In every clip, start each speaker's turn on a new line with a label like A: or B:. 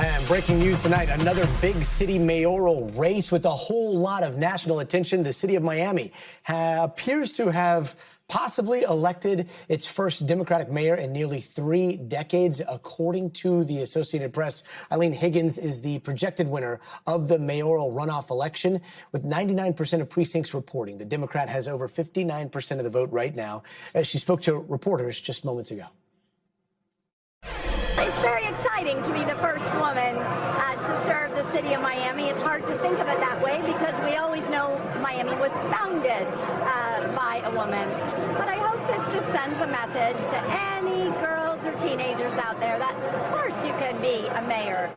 A: And breaking news tonight, another big city mayoral race with a whole lot of national attention. The city of Miami appears to have possibly elected its first Democratic mayor in nearly 3 decades. According to the Associated Press, Eileen Higgins is the projected winner of the mayoral runoff election, with 99% of precincts reporting. The Democrat has over 59% of the vote right now, as she spoke to reporters just moments ago.
B: It's very exciting to be the first woman to serve the city of Miami. It's hard to think of it that way because we always know Miami was founded by a woman. But I hope this just sends a message to any girls or teenagers out there that, of course, you can be a mayor.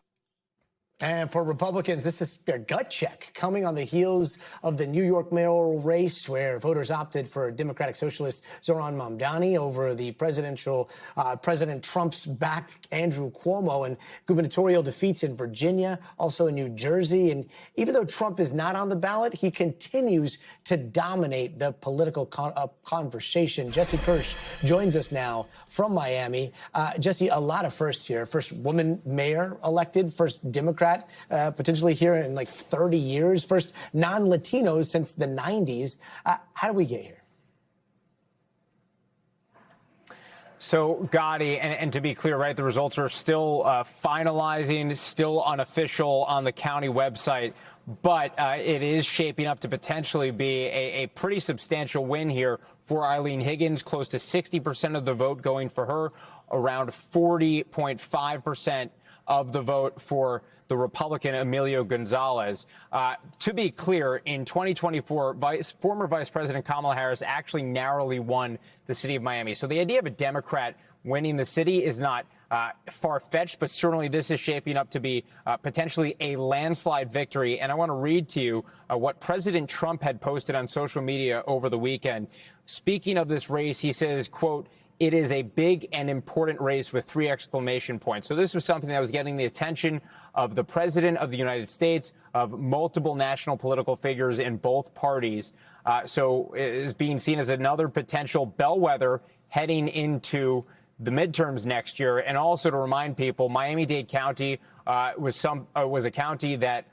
A: And for Republicans, this is a gut check coming on the heels of the New York mayoral race, where voters opted for Democratic Socialist Zohran Mamdani over the President Trump's backed Andrew Cuomo, and gubernatorial defeats in Virginia, also in New Jersey. And even though Trump is not on the ballot, he continues to dominate the political conversation. Jesse Kirsch joins us now from Miami. Jesse, a lot of firsts here. First woman mayor elected, first Democrat potentially here in like 30 years, first non-Latinos since the 90s. How do we get here?
C: So, Gotti, and to be clear, right, the results are still finalizing, still unofficial on the county website, but it is shaping up to potentially be a pretty substantial win here for Eileen Higgins, close to 60% of the vote going for her, around 40.5% of the vote for the Republican Emilio Gonzalez. To be clear, in 2024, former Vice President Kamala Harris actually narrowly won the city of Miami. So the idea of a Democrat winning the city is not far-fetched, but certainly this is shaping up to be potentially a landslide victory. And I want to read to you what President Trump had posted on social media over the weekend. Speaking of this race, he says, quote, "It is a big and important race with 3 exclamation points." So this was something that was getting the attention of the President of the United States, of multiple national political figures in both parties. So it is being seen as another potential bellwether heading into the midterms next year. And also to remind people, Miami-Dade County was a county that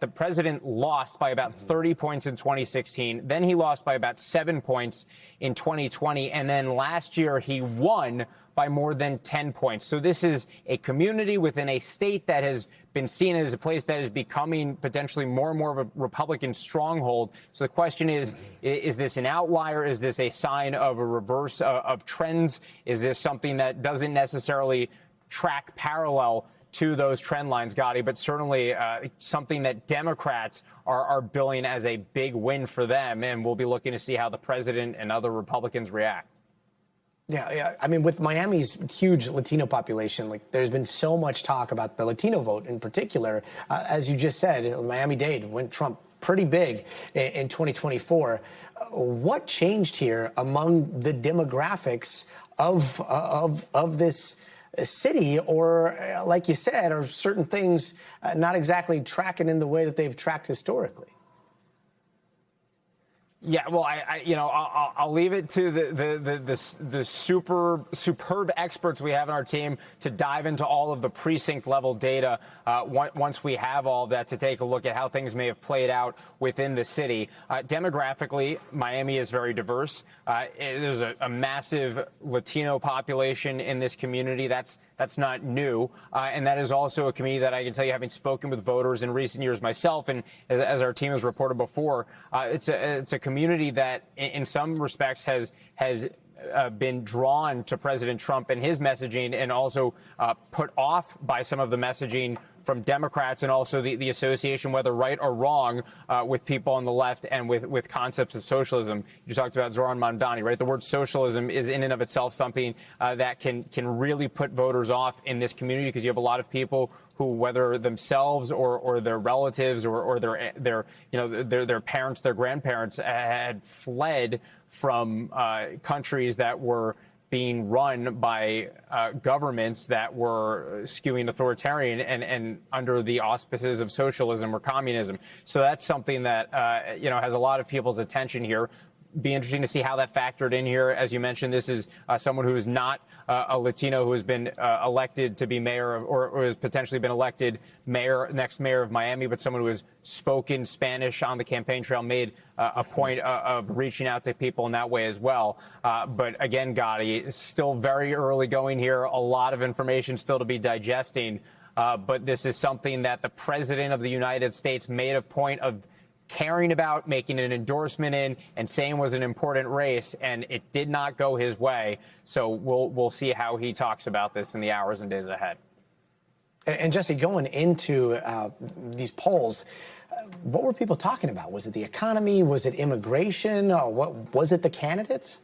C: the president lost by about 30 points in 2016. Then he lost by about 7 points in 2020. And then last year he won by more than 10 points. So this is a community within a state that has been seen as a place that is becoming potentially more and more of a Republican stronghold. So the question is this an outlier? Is this a sign of a reverse of trends? Is this something that doesn't necessarily track parallel to those trend lines, Gotti, but certainly something that Democrats are billing as a big win for them, and we'll be looking to see how the president and other Republicans react.
A: Yeah. I mean, with Miami's huge Latino population, like there's been so much talk about the Latino vote in particular. As you just said, Miami-Dade went Trump pretty big in 2024. What changed here among the demographics of this city, or like you said, are certain things not exactly tracking in the way that they've tracked historically?
C: Yeah, well, I'll leave it to the superb experts we have on our team to dive into all of the precinct level data once we have all that, to take a look at how things may have played out within the city. Demographically, Miami is very diverse. There's a massive Latino population in this community. That's not new, and that is also a community that I can tell you, having spoken with voters in recent years myself, and as our team has reported before, it's a community that in some respects has been drawn to President Trump and his messaging, and also put off by some of the messaging from Democrats, and also the association, whether right or wrong, with people on the left and with concepts of socialism. You talked about Zohran Mamdani, right? The word socialism is in and of itself something that can really put voters off in this community, because you have a lot of people who, whether themselves or their relatives or their parents, their grandparents, had fled from countries that were being run by governments that were skewing authoritarian and under the auspices of socialism or communism. So that's something that has a lot of people's attention here. be interesting to see how that factored in here. As you mentioned, this is someone who is not a Latino who has been elected to be mayor or has potentially been elected next mayor of Miami, but someone who has spoken Spanish on the campaign trail, made a point of reaching out to people in that way as well. But again, Gotti, still very early going here. A lot of information still to be digesting. But this is something that the president of the United States made a point of caring about, making an endorsement in, and saying was an important race, and it did not go his way. So we'll see how he talks about this in the hours and days ahead.
A: And Jesse, going into these polls, what were people talking about? Was it the economy? Was it immigration? What was it? The candidates?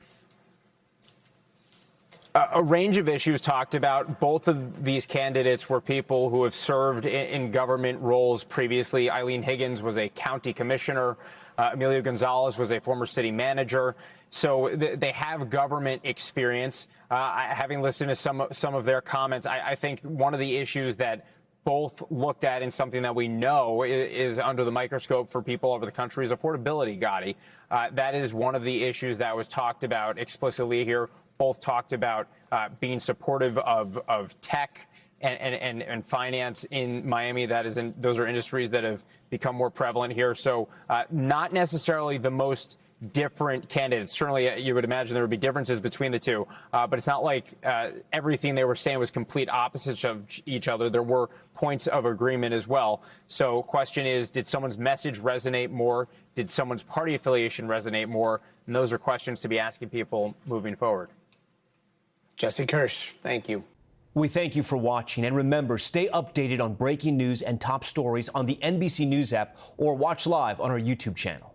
C: A range of issues talked about. Both of these candidates were people who have served in government roles previously. Eileen Higgins was a county commissioner. Emilio Gonzalez was a former city manager. So they have government experience. Having listened to some of their comments, I think one of the issues that both looked at, and something that we know is under the microscope for people over the country, is affordability, Gotti. That is one of the issues that was talked about explicitly here. Both talked about being supportive of tech and finance in Miami. Those are industries that have become more prevalent here. So not necessarily the most different candidates. Certainly, you would imagine there would be differences between the two, but it's not like everything they were saying was complete opposites of each other. There were points of agreement as well. So question is, did someone's message resonate more? Did someone's party affiliation resonate more? And those are questions to be asking people moving forward.
A: Jesse Kirsch, thank you.
D: We thank you for watching. And remember, stay updated on breaking news and top stories on the NBC News app or watch live on our YouTube channel.